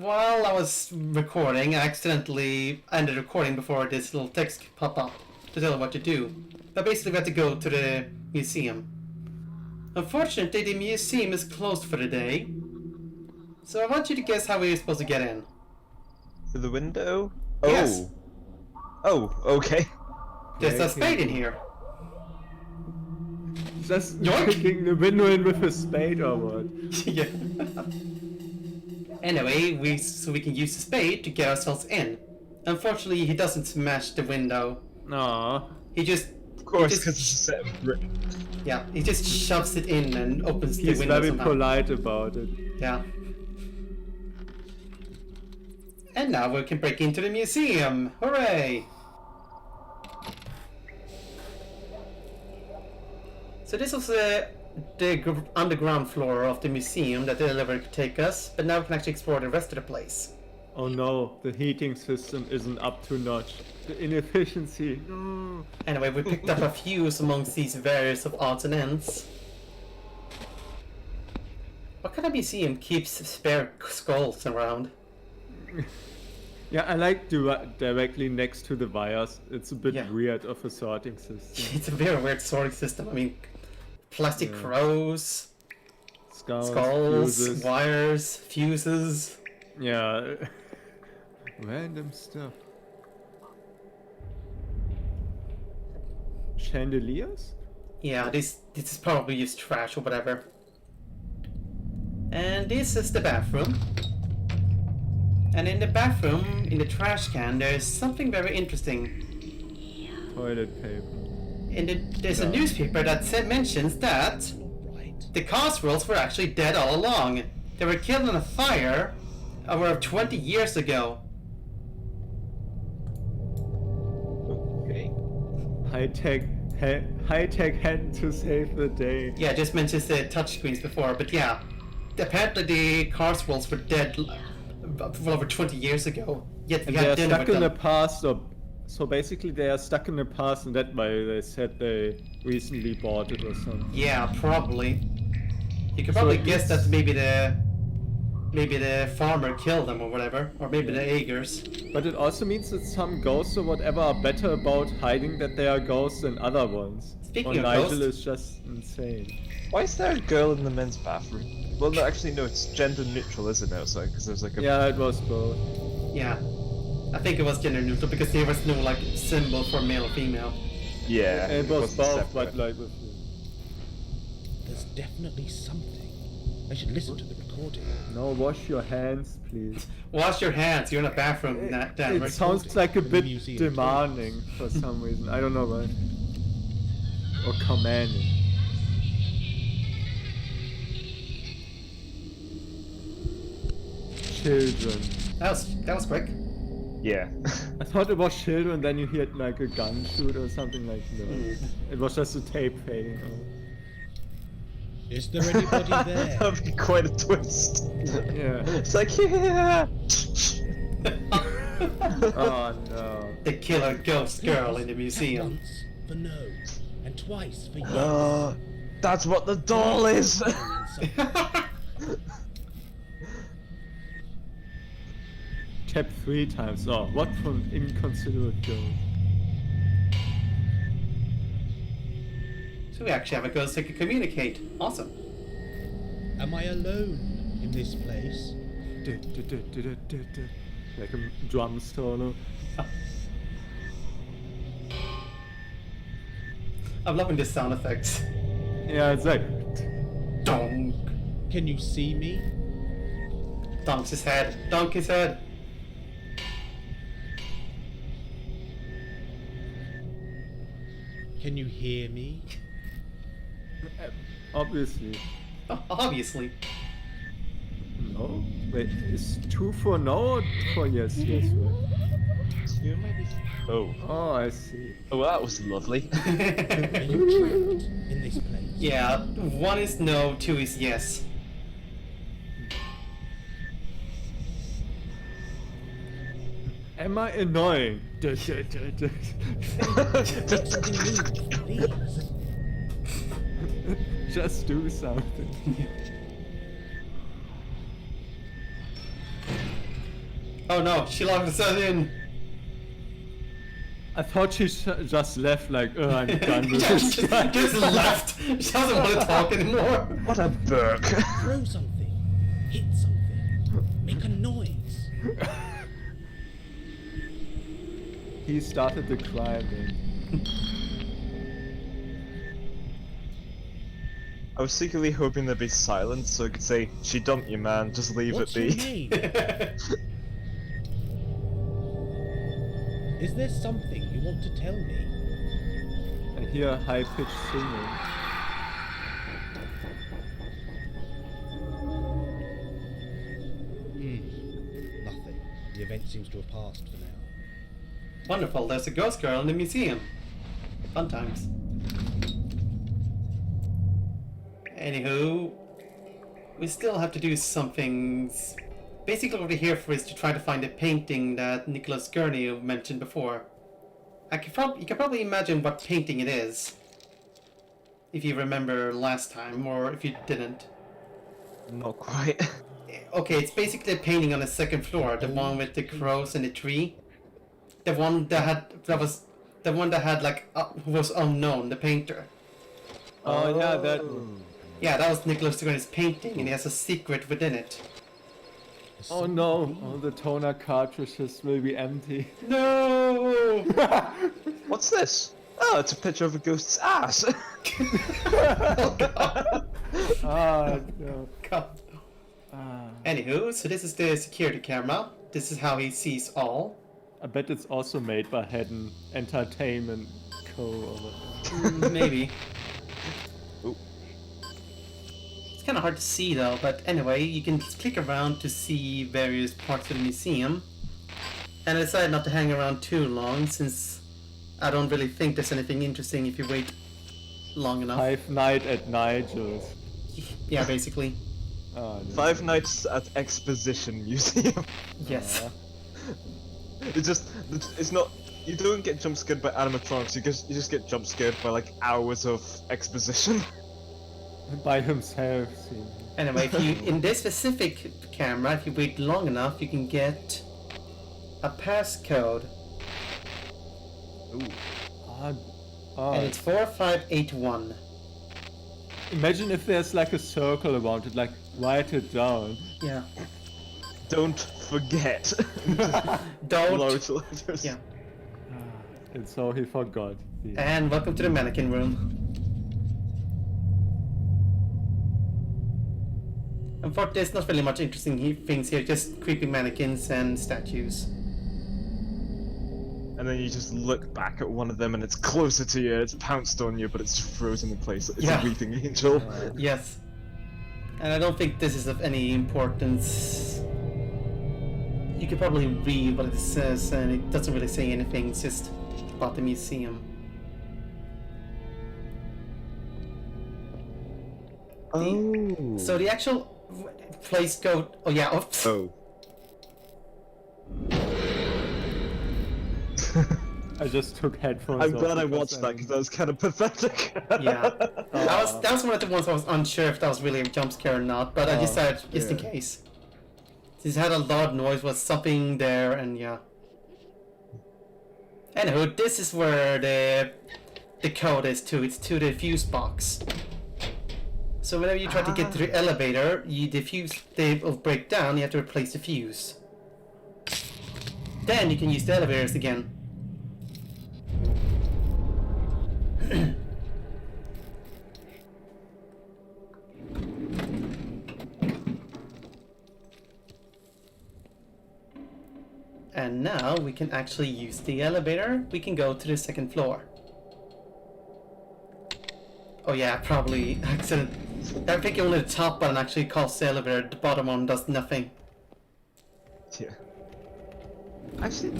While I was recording, I accidentally ended recording before this little text popped up to tell me what to do. But basically we had to go to the museum. Unfortunately, the museum is closed for the day. So I want you to guess how we're supposed to get in. Through the window? Yes. Oh, okay. There's a spade in here. Just Yoink! kicking the window in with a spade or what? Yeah. Anyway, so we can use the spade to get ourselves in. Unfortunately, he doesn't smash the window. No. He just... Of course, because it's a set of brick. Yeah, he just shoves it in and opens the He's window very somehow. polite about it. Yeah. And now we can break into the museum! Hooray! So this was the underground floor of the museum that the elevator could take us, but now we can actually explore the rest of the place. Oh no, the heating system isn't up to notch. The inefficiency. No. Anyway, we picked up a fuse amongst these various of odds and ends. What kind of museum keeps spare skulls around? Yeah, I like directly next to the wires. It's a bit Yeah. weird of a sorting system. It's a very weird sorting system. I mean, plastic Yeah. crows, Skulls, skulls, fuses. wires, fuses. Yeah. Random stuff. Chandeliers? Yeah, this is probably just trash or whatever. And this is the bathroom. And in the bathroom, in the trash can, there's something very interesting. Toilet paper. There's a newspaper that mentions that the Coswells were actually dead all along. They were killed in a fire over 20 years ago. Okay. High-tech hand to save the day. Yeah, just mentions the touchscreens before, but yeah. Apparently the Coswells were dead well over 20 years ago. Yet we And had they're dinner stuck with in them. the past, so basically they are stuck in the past, and that way they said they recently bought it or something. Yeah, probably. You could probably guess that maybe the farmer killed them or whatever, or maybe the Eggers. But it also means that some ghosts or whatever are better about hiding that they are ghosts than other ones. Speaking or of Nigel ghosts- is just insane. Why is there a girl in the men's bathroom? Well, no, actually, no, it's gender neutral, isn't it? So, because there's like a... Yeah, it was both. Yeah. I think it was gender neutral because there was no like symbol for male or female. Yeah, It was wasn't both, separate. but like with... There's definitely something. I should listen to the recording. No, wash your hands, please. Wash your hands, you're in a bathroom, Dan, It right? sounds like a The bit museum. demanding for some reason. I don't know why. Or commanding. Children. That was quick. Yeah. I thought it was children, then you heard like a gun shoot or something like that. Mm. It was just a tape fading out. Is there anybody there? That'd be quite a twist. Yeah. It's like, yeah! Oh no. The killer ghost girl in the museum. Once for no, and twice for yes. Oh, that's what the doll is! Tap 3 times. Oh, what from inconsiderate girl. So we actually have a ghost that can communicate. Awesome. Am I alone in this place? Like a drum solo. I'm loving the sound effects. Yeah, it's like... Donk. Can you see me? Donks his head. Donk his head. Can you hear me? Obviously. Obviously. No? Wait, is 2 for no or for yes? Yes, right. You maybe... Oh. Oh, I see. Oh, that was lovely. Are you trapped in this place? Yeah, 1 is no, 2 is yes. Am I annoying? Something new, please. Just do something. Oh no, she locked us in. I thought she just left, like, oh, I'm done with Yeah, this guy. just left. She doesn't want to talk anymore. What a berk. Throw something. Hit something. Make a noise. He started the crime then. I was secretly hoping there'd be silence so I could say, she dumped you, man, just leave What's it your be. name? Is there something you want to tell me? I hear high-pitched singing. Nothing. The event seems to have passed for now. Wonderful, there's a ghost girl in the museum. Fun times. Anywho, we still have to do some things. Basically what we're here for is to try to find a painting that Nicholas Gurney mentioned before. You can probably imagine what painting it is. If you remember last time, or if you didn't. Not quite. Okay, it's basically a painting on the second floor, the one with the crows and the tree. The one that had like who was unknown, the painter. Oh, yeah, that one. Yeah, that was Nicholas Gurney's painting, and he has a secret within it. Oh no, all the toner cartridges will be empty. No! What's this? Oh, it's a picture of a ghost's ass. Oh god! Ah, no. God. Ah. Anywho, so this is the security camera. This is how he sees all. I bet it's also made by Hedden Entertainment Co. or whatever. Maybe. Ooh. It's kind of hard to see though, but anyway, you can click around to see various parts of the museum. And I decided not to hang around too long, since I don't really think there's anything interesting if you wait long enough. Five Nights at Nigel's. Yeah, basically. Oh, no. Five Nights at Exposition Museum. Yes. It's not, you don't get jump scared by animatronics, you just get jump scared by like hours of exposition. By himself. See. Anyway, if you in this specific camera, if you wait long enough, you can get a passcode, Ooh. and it's 4581. Imagine if there's like a circle around it, like write it down. Yeah. Don't forget. Don't. Large letters. Yeah. And so he forgot. Yeah. And welcome to the mannequin room. Unfortunately, there's not really much interesting things here, just creepy mannequins and statues. And then you just look back at one of them and it's closer to you, it's pounced on you, but it's frozen in place. It's Yeah. a weeping angel. Yes. And I don't think this is of any importance. You can probably read what it says, and it doesn't really say anything, it's just about the museum. Oh. So the actual place go. Oh yeah. Oops. Oh. I just took headphones I'm off glad I because watched that because that was kind of pathetic. Yeah. That was one of the ones I was unsure if that was really a jump scare or not, but I decided just in yeah. case. Since it had a loud noise, was something there, and yeah. Anywho, this is where the code is to. It's to the fuse box. So whenever you try to get to the elevator, the fuse they will break down. You have to replace the fuse. Then you can use the elevators again. And now we can actually use the elevator. We can go to the second floor. Oh yeah, probably accident. I think only the top button actually calls the elevator. The bottom one does nothing. Yeah. Actually,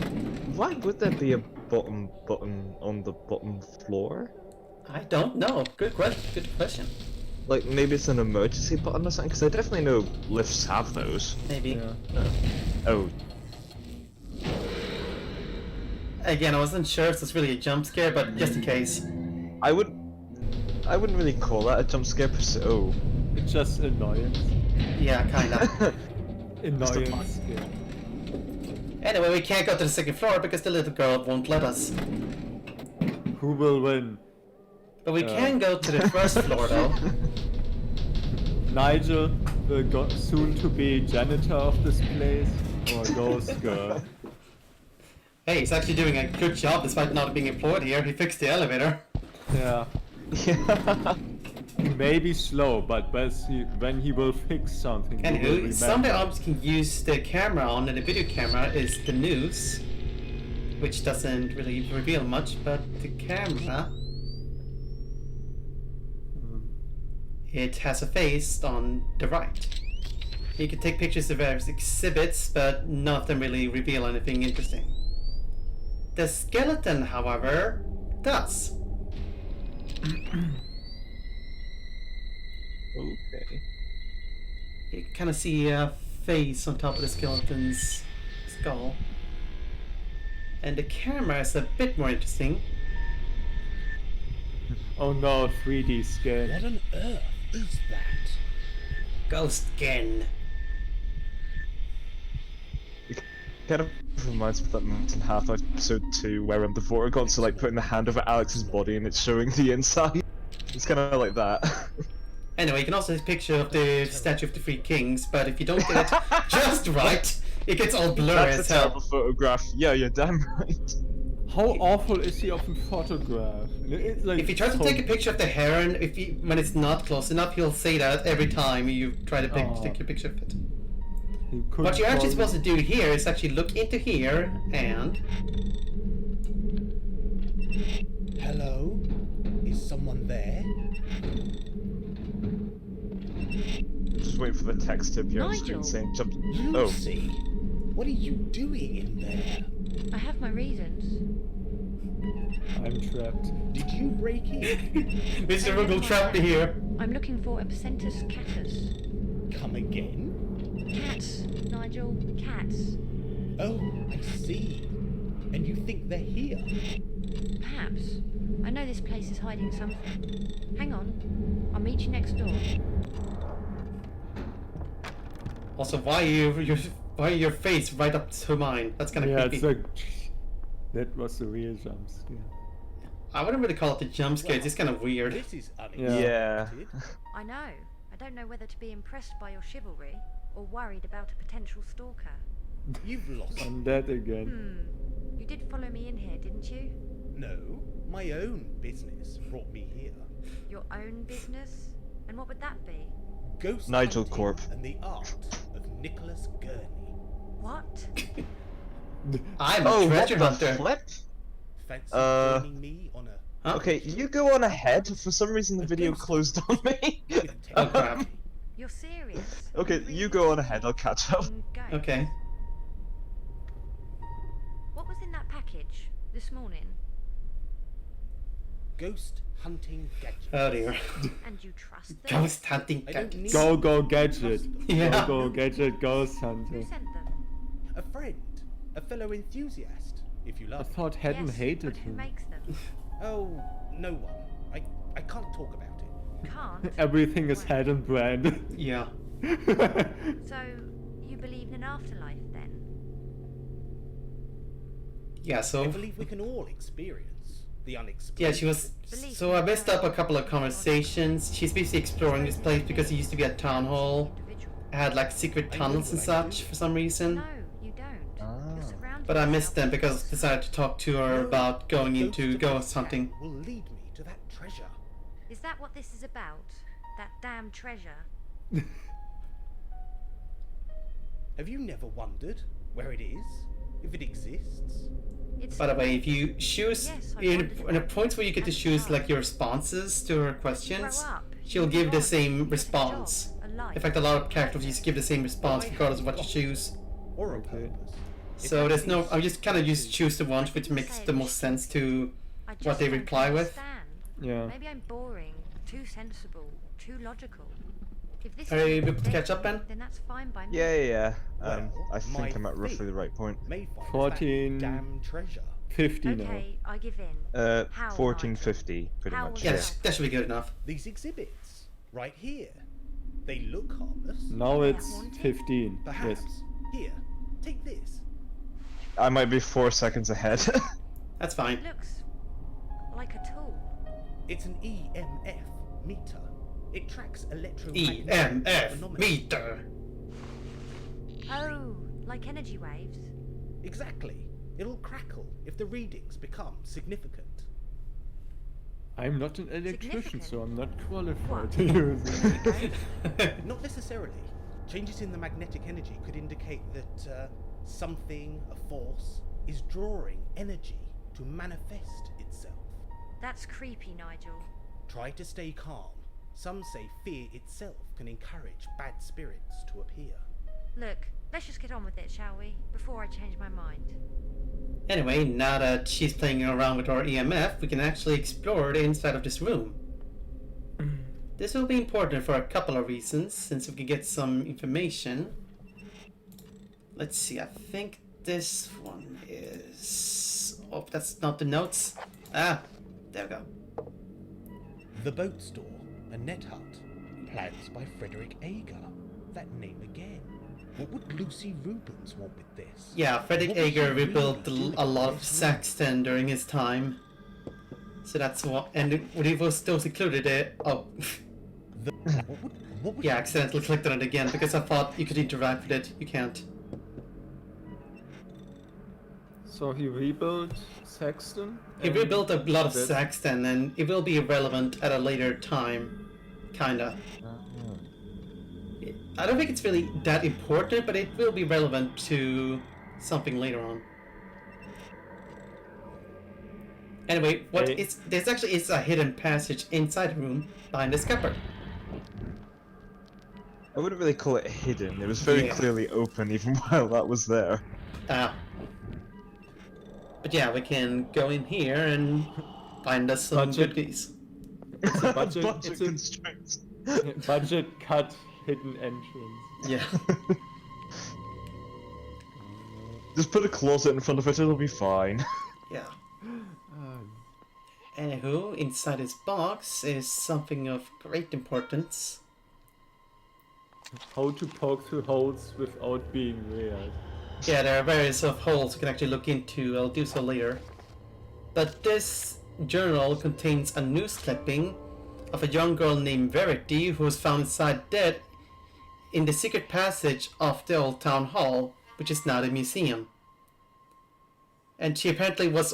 why would there be a bottom button on the bottom floor? I don't know. Good question. Good question. Like, maybe it's an emergency button or something? Because I definitely know lifts have those. Maybe. Yeah. Oh. Again, I wasn't sure if it's really a jump scare, but just in case. I wouldn't really call that a jump scare per se. Oh. It's just annoyance. Yeah, kinda. Annoyance. Yeah. Anyway, we can't go to the second floor because the little girl won't let us. Who will win? But we can go to the first floor though. Nigel, the soon-to-be janitor of this place, or Ghost Girl? Hey, he's actually doing a good job despite not being employed here. He fixed the elevator. Yeah. He may be slow, but when he will fix something, he will Anywho, remember. something else can use the camera on, and the video camera is the news, which doesn't really reveal much, but the camera, it has a face on the right. You can take pictures of various exhibits, but none of them really reveal anything interesting. The skeleton, however, does. Okay. You can kind of see a face on top of the skeleton's skull. And the camera is a bit more interesting. Oh no, 3D scan. What on earth is that? Ghost skin. Kind of reminds me of that moment in half episode 2 where the Vortigons are like putting the hand over Alex's body and it's showing the inside. It's kind of like that. Anyway, you can also see a picture of the statue of the Three Kings, but if you don't get it just right, it gets all blurry That's as a hell. terrible photograph. Yeah, you're damn right. How awful is he of a photograph? It's like If you try to so- take a picture of the heron, when it's not close enough, he'll say that every time you try to take a picture of it. he could What you're actually probably- supposed to do here is actually look into here and... Hello? Is someone there? Just wait for the text to appear on the screen Nigel. saying jump. Oh, Lucy, what are you doing in there? I have my reasons. I'm trapped. Did you break in? Mr. Ruggle trapped me here. I'm looking for Epicentus catus. Come again? Cats, Nigel, cats. Oh, I see. And you think they're here? Perhaps. I know this place is hiding something. Hang on. I'll meet you next door. Also, why are your face right up to mine? That's kind of Yeah, creepy. it's like that was the real jump scare. I wouldn't really call it a jump scare. It's just kind of weird. This is Yeah. unexpected. I know. I don't know whether to be impressed by your chivalry or worried about a potential stalker. You've lost. And that again. You did follow me in here, didn't you? No, my own business brought me here. Your own business? And what would that be? Ghost Nigel hunting Corp. and the art of Nicholas Gurney. What? I'm a oh, what treasure the hunter. flip? Fancy Uh, joining me on a Huh? Okay, you go on ahead. For some reason, the video closed on me. Oh, crap. You're serious? Okay, you go on ahead. I'll catch up. Ghost. Okay. What was in that package this morning? Ghost hunting gadgets. Oh dear. And you trust them? Ghost hunting I don't gadgets. need- Go gadget. Yeah. Go gadget ghost Who hunting. sent them? A friend, a fellow enthusiast, if you I love. thought Hedden Yes, hated but who him. makes them? Oh, no one. I can't talk about it. Can't. Everything is Well, Hedden brand. Yeah. So, you believe in an afterlife then? Yeah, I so... believe we can all experience the unexpected. Yeah, she was... So I messed up a couple of conversations. She's basically exploring this place because it used to be a town hall. Individual. It had like secret tunnels and such for some reason. No, you don't. Ah. You're surrounded But I missed yourself them with because I decided to talk to her No, about going the into of ghost my hunting. cat will lead me to that treasure. Is that what this is about? That damn treasure? Have you never wondered where it is? If it exists? It's By the way, if you choose Yes, I in wondered a points where you get to as a choose child. like your responses to her You grow questions, up, she'll you give move the on, same you get a response. job, a life, In fact, a lot of a characters purpose. just give the same response I regardless of have what you got choose. Or a Okay. purpose? If So that there's no. is- I just kind of just choose the ones which makes the most sense to I just what they don't reply with. understand. Yeah. Maybe I'm boring, too sensible, too logical. If this Are is you what able to they catch up, Ben? Then that's fine by me. Yeah. Well, I my think I'm at roughly thing the right point. May find 14. that damn treasure. 50 now. Okay, I give in. How, 1450, pretty How much. will Yeah, Yeah. that should be good enough. These exhibits, right here. They look harmless. Now They're it's haunted? 15. Perhaps. Yes. Here, take this. I might be 4 seconds ahead. That's fine. It looks like a tool. It's an EMF meter. It tracks electromagnetic EMF phenomena. meter. Oh, like energy waves. Exactly. It'll crackle if the readings become significant. I'm not an electrician, Significant. so I'm not qualified What? to use it. Not necessarily. Changes in the magnetic energy could indicate that something, a force, is drawing energy to manifest itself. That's creepy, Nigel. Try to stay calm. Some say fear itself can encourage bad spirits to appear. Look, let's just get on with it, shall we? Before I change my mind. Anyway, now that she's playing around with our EMF, we can actually explore the inside of this room. This will be important for a couple of reasons, since we can get some information. Let's see, I think this one is... Oh, that's not the notes. Ah, there we go. The Boat Store, a net hut. Plans by Frederick Ager. That name again. What would Lucy Rubens want with this? Yeah, Frederick What was she Ager rebuilt really doing a lot in of this Saxton during his time. So that's what... And it was those included it... Oh... room? What would Yeah, I accidentally clicked on it again because I thought you could interact with it. You can't. So he rebuilt Saxton? He and rebuilt a lot of that's- Saxton and it will be irrelevant at a later time. Kinda. I don't think it's really that important, but it will be relevant to something later on. Anyway, what Hey. is there's actually is a hidden passage inside the room behind this cupboard. I wouldn't really call it hidden. It was very Yeah. clearly open even while that was there. But yeah, we can go in here and find us some Budget. goodies. It's a budget, Budget it's a constraints. budget cut hidden entrance. Yeah. Just put a closet in front of it, it'll be fine. Yeah. Anywho, inside this box is something of great importance. How to poke through holes without being weird. Yeah, there are various of holes you can actually look into. I'll do so later. But this journal contains a news clipping of a young girl named Verity who was found inside dead in the secret passage of the old town hall, which is now the museum. And she apparently was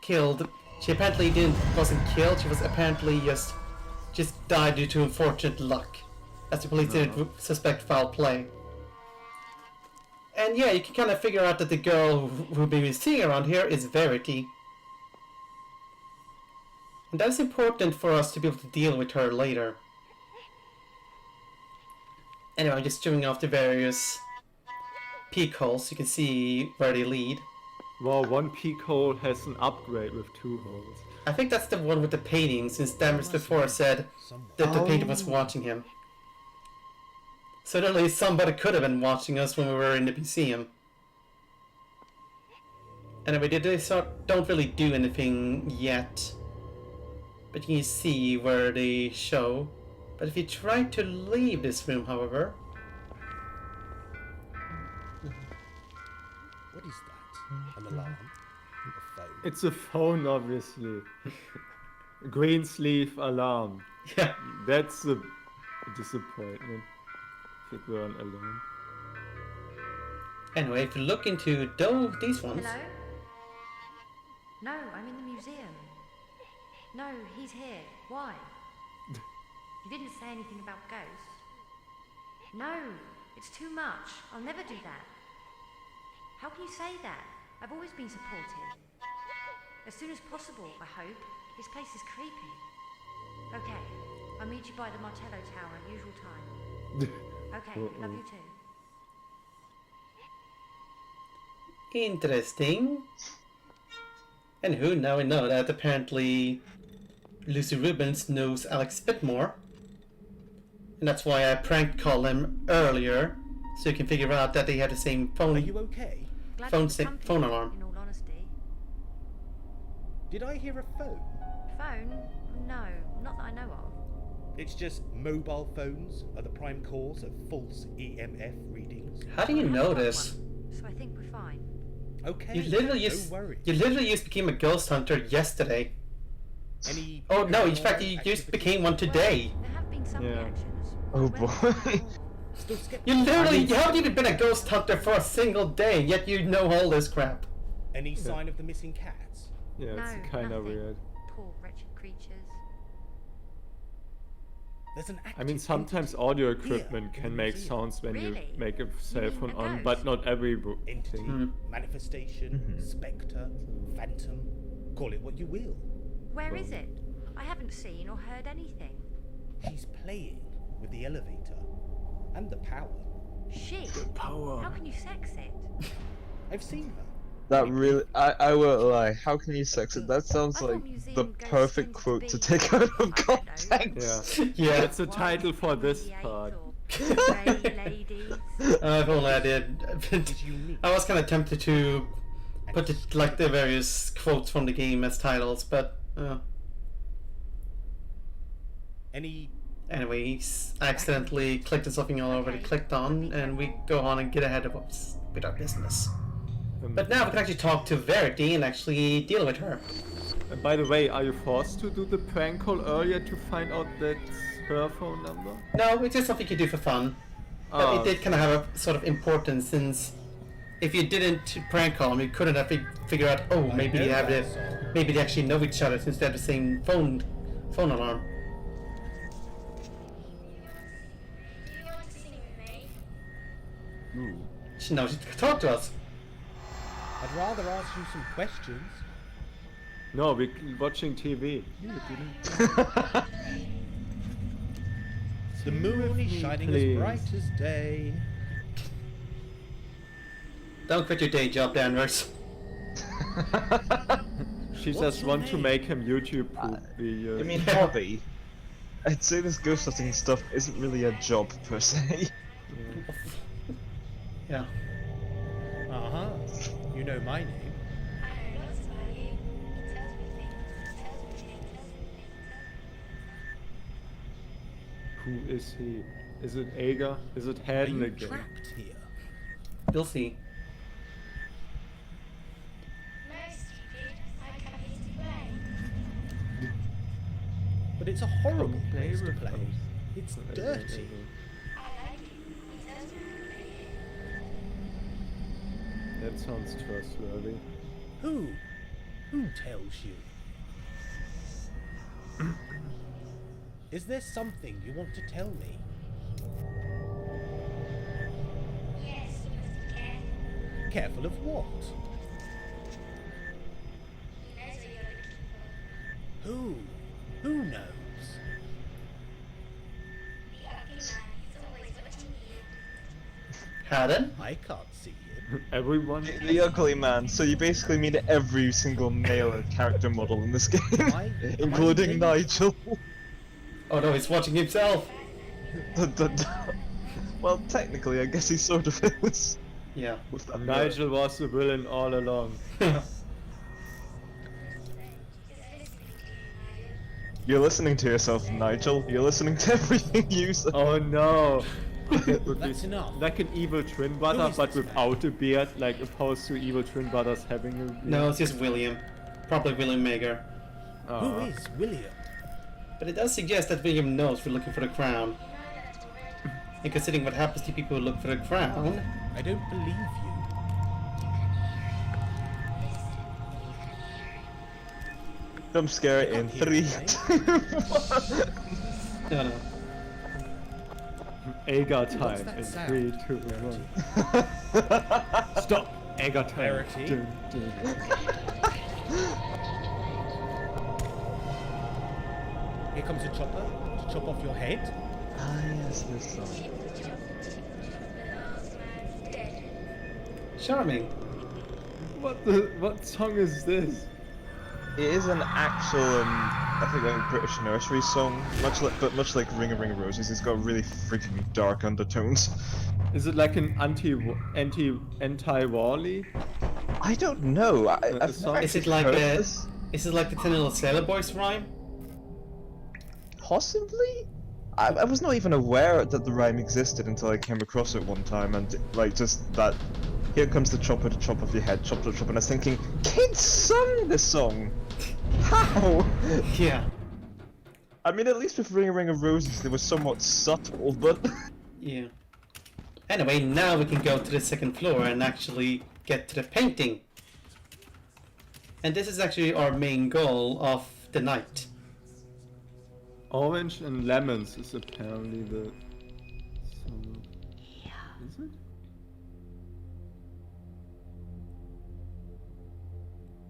killed. She apparently wasn't killed. She was apparently just died due to unfortunate luck, as the police didn't suspect foul play. And yeah, you can kind of figure out that the girl who we've been seeing around here is Verity. And that's important for us to be able to deal with her later. Anyway, I'm just showing off the various peek holes. You can see where they lead. Wow, one peak hole has an upgrade with 2 holes. I think that's the one with the painting, since Dammers before said that the painter was watching him. Certainly somebody could have been watching us when we were in the museum. Anyway, they don't really do anything yet. But you can see where they show. But if you try to leave this room, however... What is that? An alarm? A phone? It's a phone, obviously. Green sleeve alarm. Yeah. That's a disappointment. If it weren't alone. Anyway, if you look into these ones... Hello? No, I'm in the museum. No, he's here. Why? You didn't say anything about ghosts. No, it's too much. I'll never do that. How can you say that? I've always been supportive. As soon as possible, I hope. This place is creepy. Okay, I'll meet you by the Martello Tower at usual time. Okay, love you too. Interesting. Anywho, now we know that apparently Lucy Rubens knows Alex Spitmore. And that's why I prank called him earlier, so you can figure out that they had the same phone. Are you okay? Glad Phone you could sa- come to phone me, alarm. In all honesty. Did I hear a phone? Phone? No, not that I know of. It's just mobile phones are the prime cause of false EMF readings. How do you I know haven't got this? one, so I think we're fine. Okay, You literally no just worries. became a ghost hunter yesterday. Any Oh no, in fact, paranormal you just activity? became one today. There have been some Yeah. reactions. Oh, but well, boy. not all. Still skeptical? You literally, I mean- you haven't even been a ghost hunter for a single day, yet you know all this crap. Any sign of the missing cats? Yeah, it's No, kind of nothing. weird. Poor wretched creatures. There's an active I mean, sometimes entity audio here equipment in can the make museum. sounds when you Really? make a cell phone a on, ghost? but not every Entity, thing. manifestation, spectre, phantom, call it what you will. Where is it? I haven't seen or heard anything. She's playing with the elevator and the power. She? Power. How can you sex it? I've seen her. That really, I won't lie. How can you sex it? That sounds I thought like museum the ghosts perfect tended to quote to be, take out I of don't know. context. Yeah. That's the title for this Wives, part. or grey ladies. If only I did. It's unique. I was kind of tempted to put it like the various quotes from the game as titles, but Any anyway, he's accidentally clicked on something I already clicked on, and we go on and get ahead of us with our business. But now we can actually talk to Verity and actually deal with her. And by the way, are you forced to do the prank call earlier to find out that's her phone number? No, it's just something you do for fun. But Oh, it did kind of have a sort of importance, since if you didn't prank call them, you couldn't have figure out, oh, maybe they have that song. maybe they actually know each other since they have the same phone alarm. Do you want to sing with me? Ooh. She knows she can talk to us. I'd rather ask you some questions. No, we're watching TV. The moon is me, shining please. as bright as day. Don't quit your day job, Danvers. She What's just your wants to name? make him YouTube poop videos. I mean, hobby. I'd say this ghost hunting stuff isn't really a job per se. Yeah. Uh-huh. You know my name. I know lots about you. He tells me things. Who is he? Is it Aga? Is it Are Haddon you again? trapped here? You'll see. No, stupid. I come here to play. But it's a horrible Play place to with play. us. It's Okay, dirty. okay. I like it. He tells me to play here. That sounds trustworthy. Who? Who tells you? Is there something you want to tell me? Yes, you must be careful. Careful of what? He knows what you're looking for. Who? Who knows? The ugly man is always watching you. Haddon? I can't see him. Everyone? The ugly man. So you basically mean every single male character model in this game, Am I including late? Nigel. Oh no, he's watching himself. Well, technically, I guess he sort of is. Yeah. With that Nigel was the villain all along. You're listening to yourself, Nigel. You're listening to everything you say. Oh no! That would be That's enough. like an evil twin brother, is but this without a beard, like opposed to evil twin brothers having a beard. No, it's just William. Probably William Mager. Who Aw. is William? But it does suggest that William knows we're looking for the crown. And considering what happens to people who look for the crown, I don't believe you. Jump scare it in can't hear 3, it, 2, 1. no. Agar What's time that in sound? 3, 2, 1. Stop! Agar time. Verity? Dun, dun. Here comes a chopper to chop off your head. Ah, yes, this song. Charming. What song is this? It is an actual, I think like British nursery song, much like Ring of Roses. It's got really freaking dark undertones. Is it like an anti-Wally? I don't know. I've song- never Is it actually like heard a- this. Is it like the 10 Little Sailor Boys rhyme? Possibly. I was not even aware that the rhyme existed until I came across it one time, and like just that Here comes the chop at the top of your head, chop to the chop, and I was thinking, kids sung this song! How? Yeah. I mean, at least with Ring of Roses, they were somewhat subtle, but... Yeah. Anyway, now we can go to the second floor and actually get to the painting. And this is actually our main goal of the night. Orange and lemons is apparently the... So... Is it?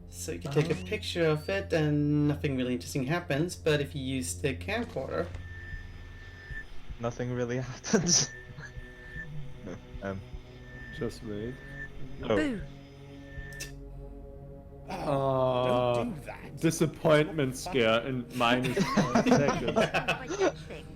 So you can take a picture of it and nothing really interesting happens, but if you use the camcorder... Nothing really happens. Just wait. Oh. Boo! Oh, Don't do that. disappointment scare in -5 seconds. I did things.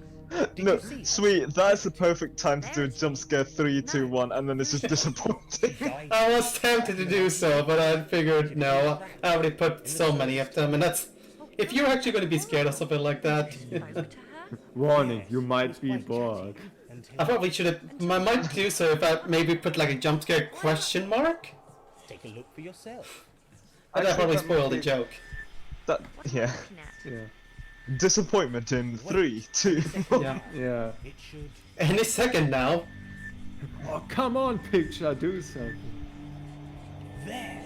Did No, you see? sweet, that's the perfect time to do a jump scare 3, 2, 1, and then it's just disappointing. Guys, I was tempted to do so, but I figured no, I already put so many of them, and that's... If you're actually going to be scared of something like that... Spoke to her. Warning, you might be bored. I probably should have... I might do so if I maybe put like a jump scare question mark? Take a look for yourself. But that probably that might spoiled the be- joke. That, What are you yeah. looking at? Yeah. Disappointment in 3, 2, 1. Yeah. Yeah. It should. Any second now. Oh, come on, picture, do something. There.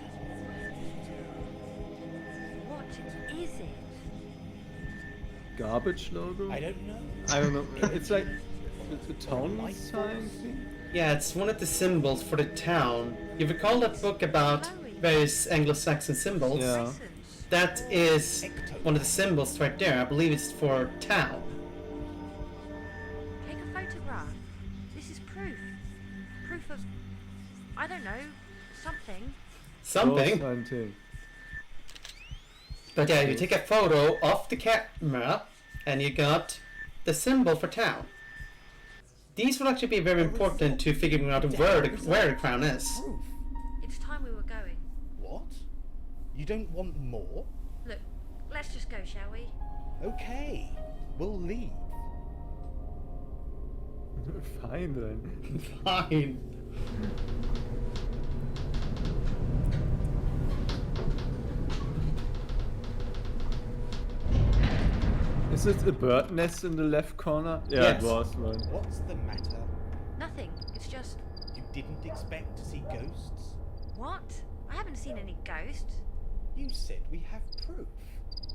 What is it? Garbage logo? I don't know. I don't know. It's like a tone sign thing. Yeah, it's one of the symbols for the town. You recall that book about various Anglo-Saxon symbols? Yeah. License. That is one of the symbols right there. I believe it's for town. Take a photograph. This is proof. Proof of... I don't know. Something. Something. Ghost hunting. But yeah, you take a photo of the camera and you got the symbol for town. These will actually be very important to figuring out where the crown is. Proof. It's time we were going. What? You don't want more? Look, let's just go, shall we? Okay. We'll leave. Fine then. Fine. Is it a bird nest in the left corner? Yeah, Yes. it was one. What's the matter? Nothing. It's just... You didn't expect to see ghosts? What? I haven't seen any ghosts. You said we have proof.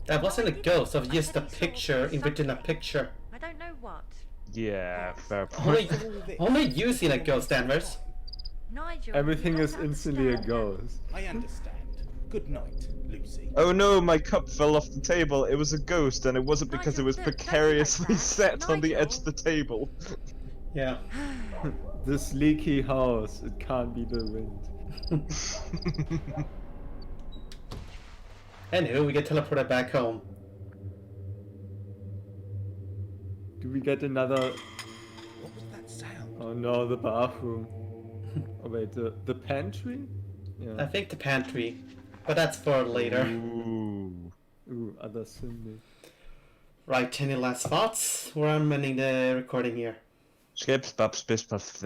That wasn't a ghost, it was I just a said I saw picture written a something. picture. I don't know what. Yeah, fair point. Only you seen a ghost, Danvers. Nigel, Everything you is have to instantly a understand. ghost. I understand. Good night, Lucy. Oh no, my cup fell off the table. It was a ghost, and it wasn't because it was Nigel, don't be like precariously that. set on the edge Nigel. of the table. Yeah. This leaky house, it can't be the wind. Anywho, we get teleported back home. Do we get another... What was that sound? Oh no, the bathroom. Oh wait, the pantry? I Yeah. think the pantry, but that's for later. Ooh. Ooh, other symbol. Right, any last thoughts? Or I'm ending the recording here. Skips, babs, bis, babs,